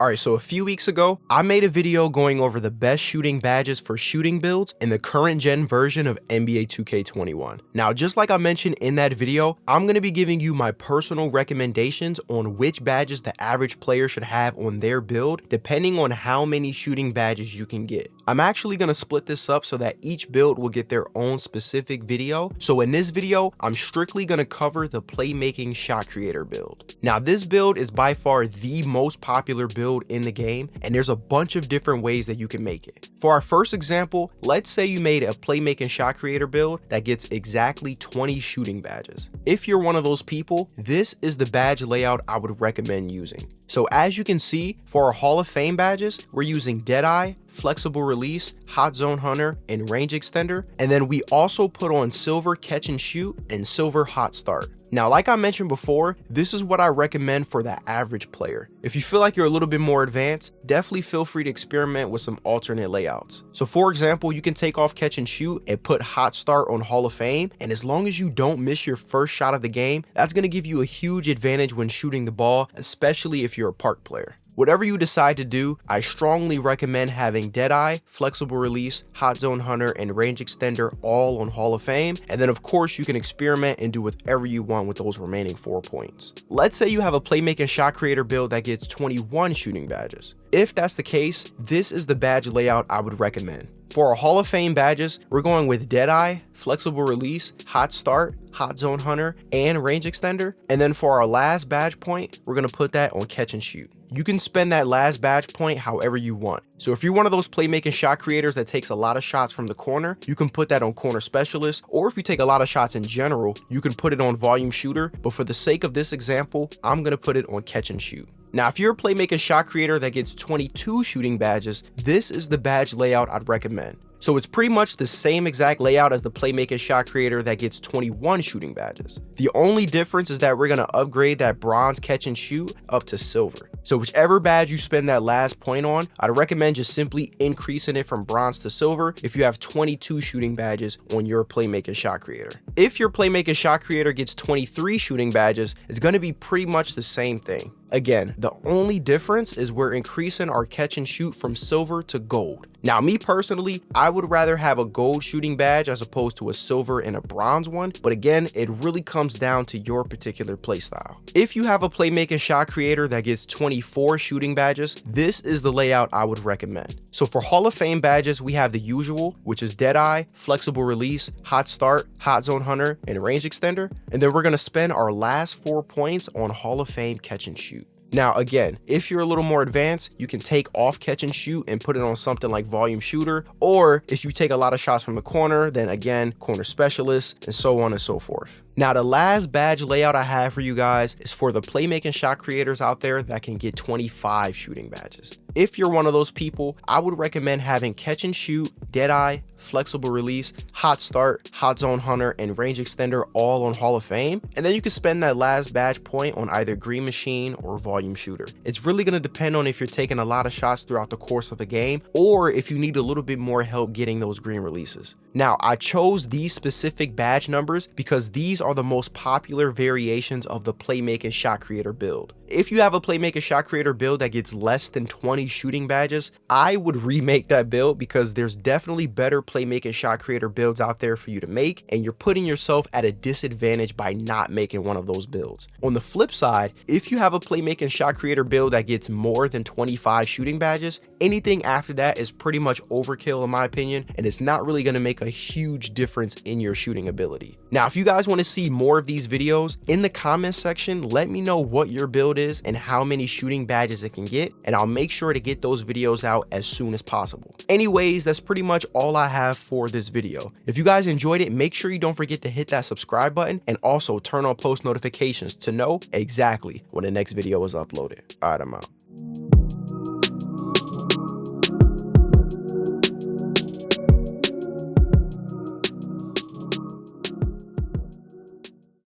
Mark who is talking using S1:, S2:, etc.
S1: Alright, so a few weeks ago, I made a video going over the best shooting badges for shooting builds in the current gen version of NBA 2K21. Now, just like I mentioned in that video, I'm going to be giving you my personal recommendations on which badges the average player should have on their build, depending on how many shooting badges you can get. I'm actually going to split this up so that each build will get their own specific video. So in this video, I'm strictly going to cover the Playmaking shot creator build. Now, this build is by far the most popular build in the game, and there's a bunch of different ways that you can make it. For our first example, let's say you made a Playmaking shot creator build that gets exactly 20 shooting badges. If you're one of those people, this is the badge layout I would recommend using. So as you can see, for our Hall of Fame badges, we're using Deadeye, Flexible Release, Hot Zone Hunter, and Range Extender, and then we also put on Silver Catch and Shoot and Silver Hot Start. Now, like I mentioned before, this is what I recommend for the average player. If you feel like you're a little bit more advanced, definitely feel free to experiment with some alternate layouts. So for example, you can take off Catch and Shoot and put Hot Start on Hall of Fame, and as long as you don't miss your first shot of the game, that's going to give you a huge advantage when shooting the ball, especially if you're a park player. Whatever you decide to do, I strongly recommend having Deadeye, Flexible Release, Hot Zone Hunter, and Range Extender all on Hall of Fame, and then of course you can experiment and do whatever you want with those remaining 4 points. Let's say you have a Playmaking shot creator build that gets 21 shooting badges. If that's the case, this is the badge layout I would recommend. For our Hall of Fame badges, we're going with Deadeye, Flexible Release, Hot Start, Hot Zone Hunter, and Range Extender. And then for our last badge point, we're going to put that on Catch and Shoot. You can spend that last badge point however you want. So if you're one of those Playmaking shot creators that takes a lot of shots from the corner, you can put that on Corner Specialist, or if you take a lot of shots in general, you can put it on Volume Shooter, but for the sake of this example, I'm going to put it on Catch and Shoot. Now, if you're a Playmaking shot creator that gets 22 shooting badges, this is the badge layout I'd recommend. So it's pretty much the same exact layout as the Playmaking shot creator that gets 21 shooting badges. The only difference is that we're going to upgrade that bronze Catch and Shoot up to silver. So whichever badge you spend that last point on, I'd recommend just simply increasing it from bronze to silver if you have 22 shooting badges on your Playmaking shot creator. If your Playmaking shot creator gets 23 shooting badges, it's going to be pretty much the same thing. Again, the only difference is we're increasing our Catch and Shoot from silver to gold. Now, me personally, I would rather have a gold shooting badge as opposed to a silver and a bronze one, but again, it really comes down to your particular playstyle. If you have a Playmaking shot creator that gets 24 shooting badges, this is the layout I would recommend. So for Hall of Fame badges, we have the usual, which is Deadeye, Flexible Release, Hot Start, Hot Zone Hunter, and Range Extender, and then we're going to spend our last 4 points on Hall of Fame Catch and Shoot. Now, again, if you're a little more advanced, you can take off Catch and Shoot and put it on something like Volume Shooter, or if you take a lot of shots from the corner, then again, Corner Specialist, and so on and so forth. Now, the last badge layout I have for you guys is for the Playmaking shot creators out there that can get 25 shooting badges. If you're one of those people, I would recommend having Catch and Shoot, Deadeye, Flexible Release, Hot Start, Hot Zone Hunter, and Range Extender all on Hall of Fame, and then you can spend that last badge point on either Green Machine or Volume Shooter. It's really going to depend on if you're taking a lot of shots throughout the course of the game, or if you need a little bit more help getting those green releases. Now, I chose these specific badge numbers because these are the most popular variations of the Playmaking shot creator build. If you have a Playmaking shot creator build that gets less than 20 shooting badges, I would remake that build because there's definitely better Playmaking shot creator builds out there for you to make, and you're putting yourself at a disadvantage by not making one of those builds. On the flip side, if you have a Playmaking shot creator build that gets more than 25 shooting badges, anything after that is pretty much overkill in my opinion, and it's not really going to make a huge difference in your shooting ability. Now, if you guys want to see more of these videos, in the comments section, let me know what your build is and how many shooting badges it can get, and I'll make sure to get those videos out as soon as possible. Anyways, that's pretty much all I have for this video. If you guys enjoyed it, make sure you don't forget to hit that subscribe button and also turn on post notifications to know exactly when the next video is uploaded. All right, I'm out.